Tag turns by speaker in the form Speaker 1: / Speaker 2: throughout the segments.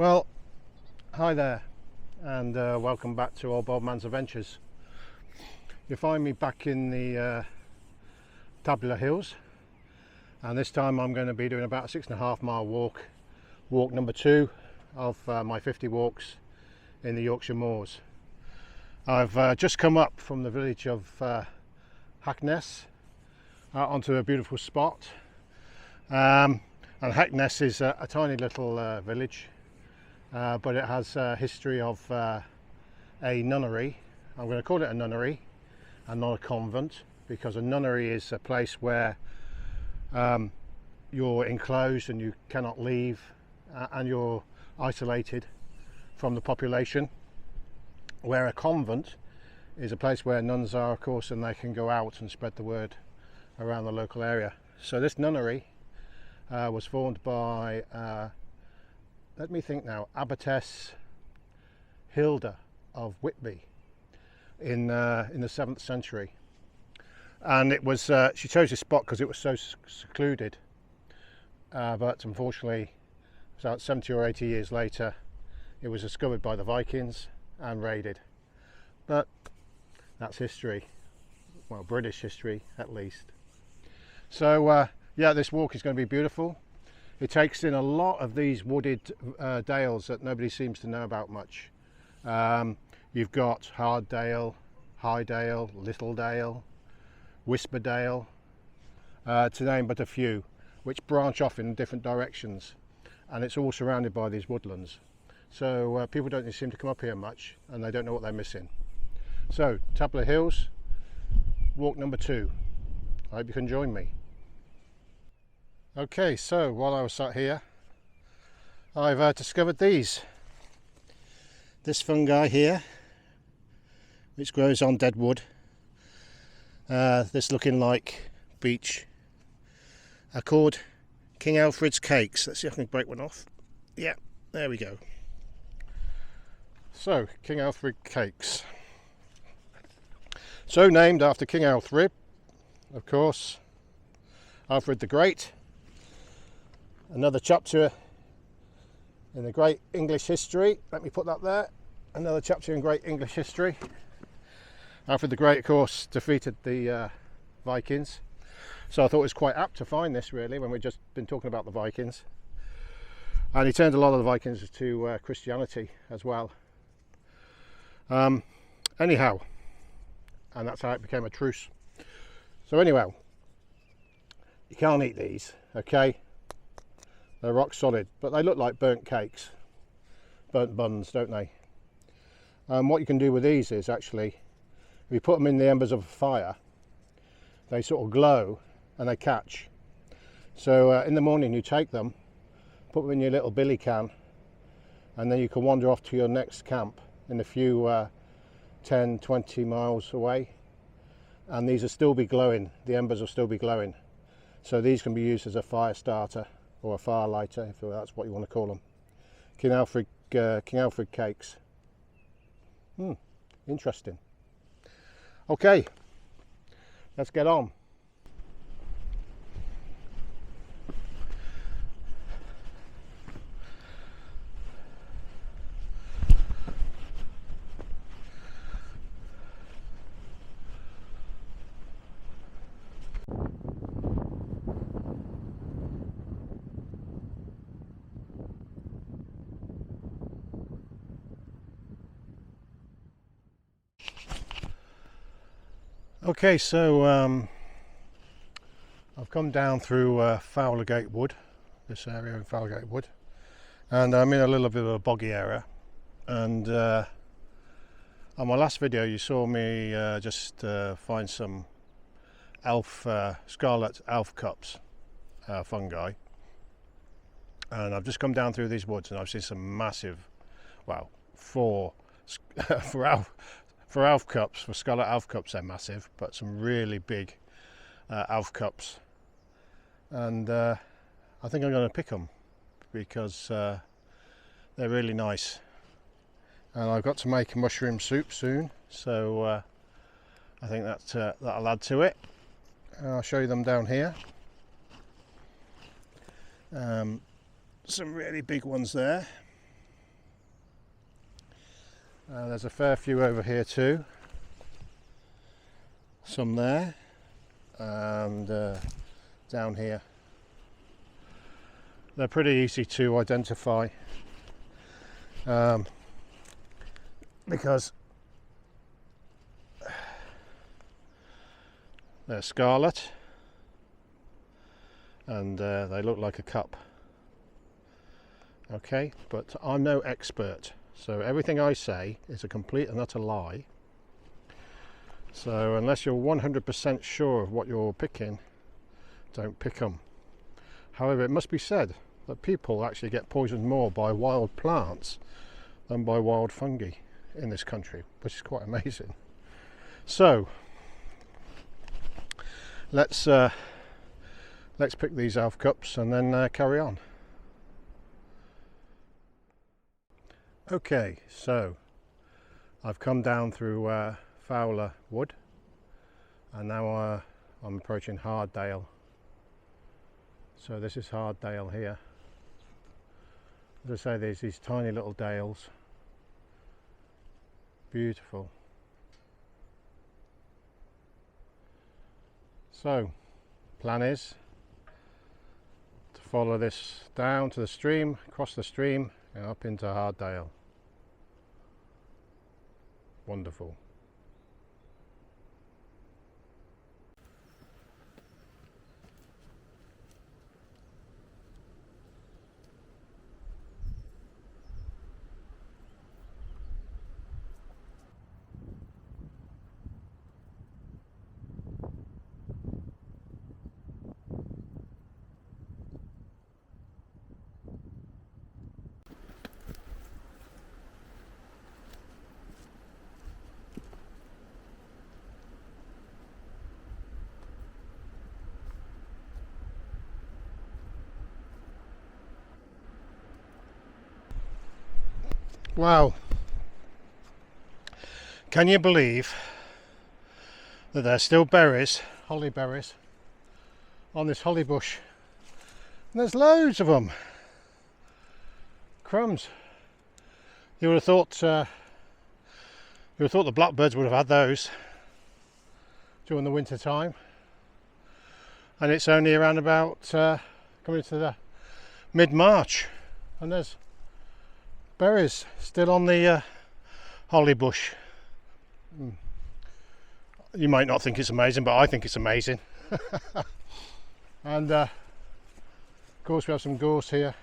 Speaker 1: Well, hi there, and welcome back to Old Bob Man's Adventures. You find me back in the Tabular Hills, and this time I'm going to be doing about a 6.5 mile walk number 2 of my 50 walks in the Yorkshire Moors. I've just come up from the village of Hackness out onto a beautiful spot, and Hackness is a tiny little village. But it has a history of a nunnery. I'm going to call it a nunnery and not a convent, because a nunnery is a place where you're enclosed and you cannot leave, and you're isolated from the population, where a convent is a place where nuns are, of course, and they can go out and spread the word around the local area. So this nunnery was formed by let me think now, Abbotess Hilda of Whitby in the 7th century, and it was she chose this spot because it was so secluded, but unfortunately about 70 or 80 years later it was discovered by the Vikings and raided. But that's history, well, British history at least. So yeah, this walk is going to be beautiful. It takes in a lot of these wooded dales that nobody seems to know about much. You've got Hard Dale, High Dale, Little Dale, Whisper Dale, to name but a few, which branch off in different directions, and it's all surrounded by these woodlands. So people don't seem to come up here much, and they don't know what they're missing. So Tabular Hills, walk number 2. I hope you can join me. Okay, so while I was sat here, I've discovered this fungi here, which grows on dead wood. This looking like beech, are called King Alfred's cakes. Let's see if I can break one off. Yeah, there we go. So, King Alfred cakes. So named after King Alfred, of course, Alfred the Great. Another chapter in the great English history. Let me put that there. Another chapter in great English history. Alfred the Great, of course, defeated the Vikings. So I thought it was quite apt to find this, really, when we've just been talking about the Vikings. And he turned a lot of the Vikings to Christianity as well. Anyhow, and that's how it became a truce. So anyhow, you can't eat these, okay? They're rock solid, but they look like burnt cakes, burnt buns, don't they? What you can do with these is actually, if you put them in the embers of a fire, they sort of glow and they catch. So in the morning you take them, put them in your little billy can, and then you can wander off to your next camp in a few 10-20 miles away, and these will still be glowing, the embers will still be glowing. So these can be used as a fire starter or a fire lighter, if that's what you want to call them. King Alfred cakes. Interesting. Okay, let's get on. Okay, so I've come down through Fowlergate Wood, this area in Fowlergate Wood, and I'm in a little bit of a boggy area. And on my last video you saw me just find some scarlet elf cups fungi, and I've just come down through these woods and I've seen some massive, well, for elf cups, for scarlet elf cups, they're massive, but some really big elf cups, and I think I'm going to pick them because they're really nice. And I've got to make a mushroom soup soon, so I think that'll add to it. And I'll show you them down here. Some really big ones there. There's a fair few over here too. Some there, and down here. They're pretty easy to identify because they're scarlet and they look like a cup. Okay, but I'm no expert, so everything I say is a complete and utter lie. So unless you're 100% sure of what you're picking, don't pick them. However, it must be said that people actually get poisoned more by wild plants than by wild fungi in this country, which is quite amazing. So let's pick these elf cups and then carry on. Okay, so I've come down through Fowler Wood, and now I'm approaching Harddale. So this is Harddale here. As I say, there's these tiny little dales. Beautiful. So, plan is to follow this down to the stream, across the stream, and up into Harddale. Wonderful. Wow, can you believe that there's still berries, holly berries, on this holly bush? And there's loads of them. Crumbs. You would have thought the blackbirds would have had those during the winter time, and it's only around about coming to the mid-March, and there's berries still on the holly bush. You might not think it's amazing, but I think it's amazing. And of course we have some gorse here.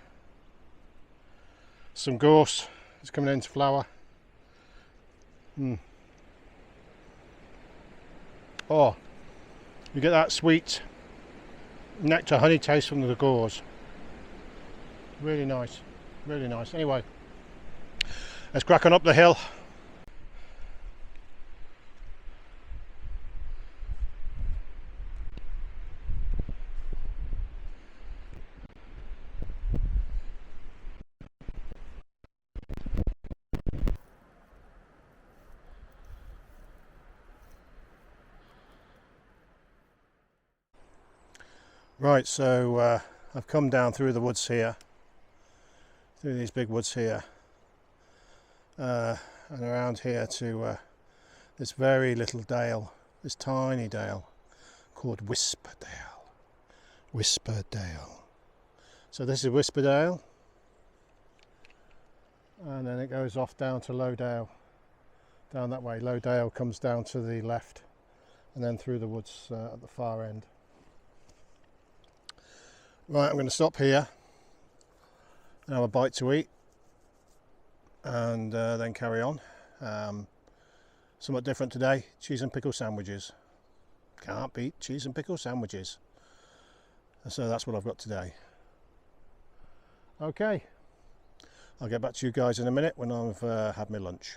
Speaker 1: Some gorse is coming into flower. Oh, you get that sweet nectar honey taste from the gorse. Really nice, really nice. Anyway, let's crack on up the hill. Right, so I've come down through the woods here, through these big woods here, and around here to this very little dale, this tiny dale called Whisperdale. Whisperdale. So this is Whisperdale, and then it goes off down to Lowdale, down that way. Lowdale comes down to the left, and then through the woods at the far end. Right, I'm going to stop here and have a bite to eat, and then carry on. Somewhat different today, cheese and pickle sandwiches. Can't beat cheese and pickle sandwiches. So that's what I've got today. Okay, I'll get back to you guys in a minute when I've had my lunch.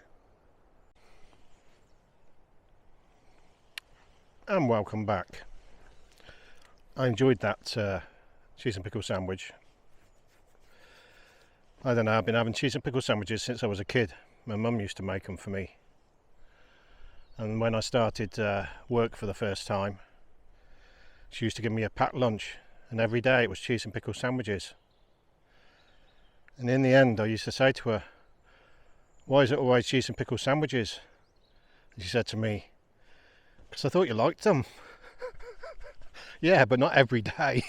Speaker 1: And welcome back. I enjoyed that cheese and pickle sandwich. I don't know, I've been having cheese and pickle sandwiches since I was a kid. My mum used to make them for me. And when I started work for the first time, she used to give me a packed lunch, and every day it was cheese and pickle sandwiches. And in the end I used to say to her, why is it always cheese and pickle sandwiches? And she said to me, because I thought you liked them. Yeah, but not every day.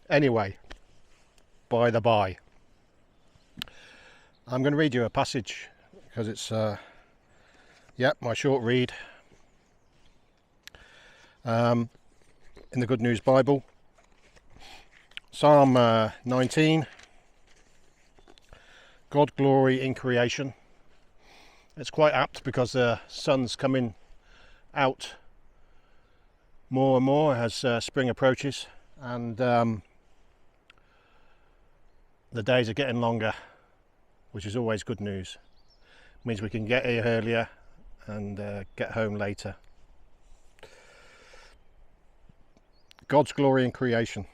Speaker 1: Anyway, by the by, I'm going to read you a passage because it's my short read in the Good News Bible, Psalm 19, God glory in creation. It's quite apt because the sun's coming out more and more as spring approaches, and the days are getting longer, which is always good news. It means we can get here earlier and get home later. God's glory in creation.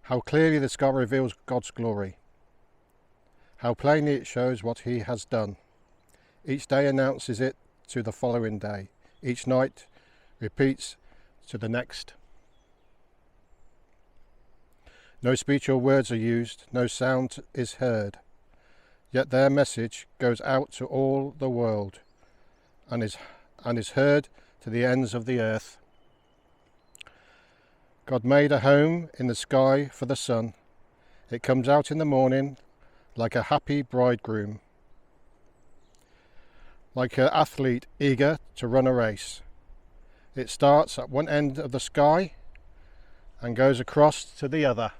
Speaker 1: How clearly the sky reveals God's glory. How plainly it shows what he has done. Each day announces it to the following day. Each night repeats to the next. No speech or words are used, no sound is heard. Yet their message goes out to all the world and is heard to the ends of the earth. God made a home in the sky for the sun. It comes out in the morning like a happy bridegroom, like an athlete eager to run a race. It starts at one end of the sky and goes across to the other.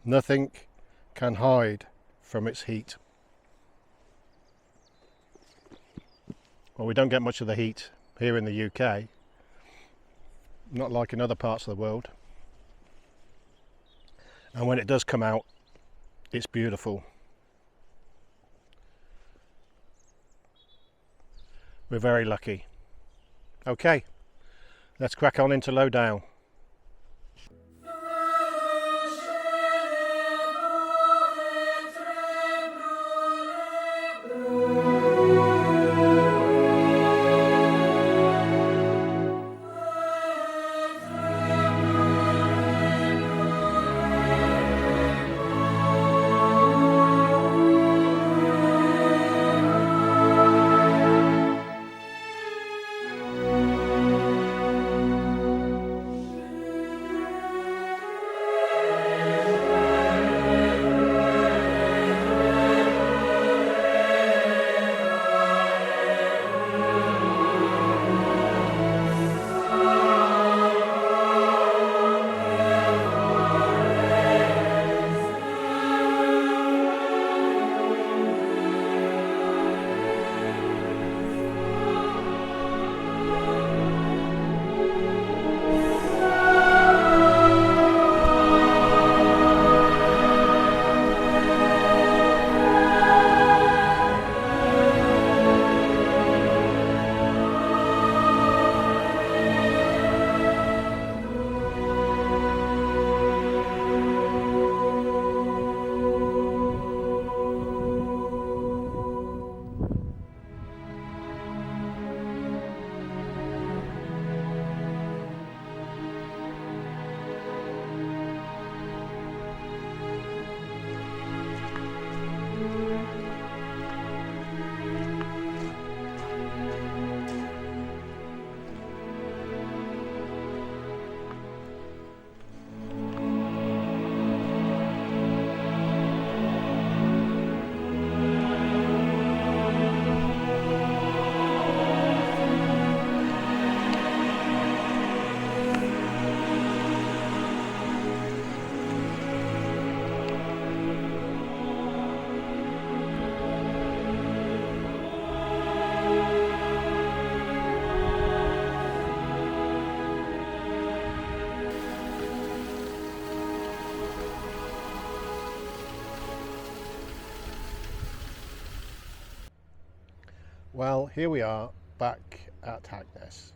Speaker 1: Nothing can hide from its heat. Well, we don't get much of the heat here in the UK, not like in other parts of the world. And when it does come out, it's beautiful. We're very lucky. Okay, let's crack on into Lowdown. Well, here we are back at Hackness.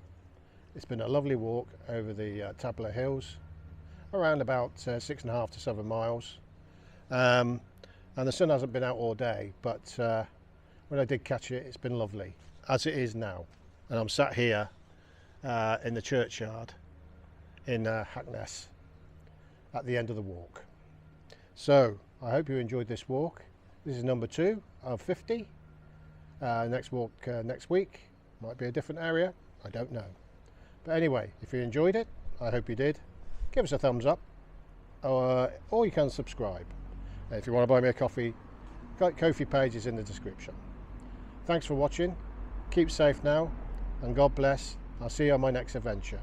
Speaker 1: It's been a lovely walk over the Tabular Hills, around about 6.5 to 7 miles. And the sun hasn't been out all day, but when I did catch it, it's been lovely, as it is now. And I'm sat here in the churchyard in Hackness at the end of the walk. So I hope you enjoyed this walk. This is number 2 of 50. Next walk next week might be a different area, I don't know. But anyway, if you enjoyed it, I hope you did, give us a thumbs up, or you can subscribe. And if you want to buy me a coffee, Ko-fi page is in the description. Thanks for watching, keep safe now, and God bless. I'll see you on my next adventure.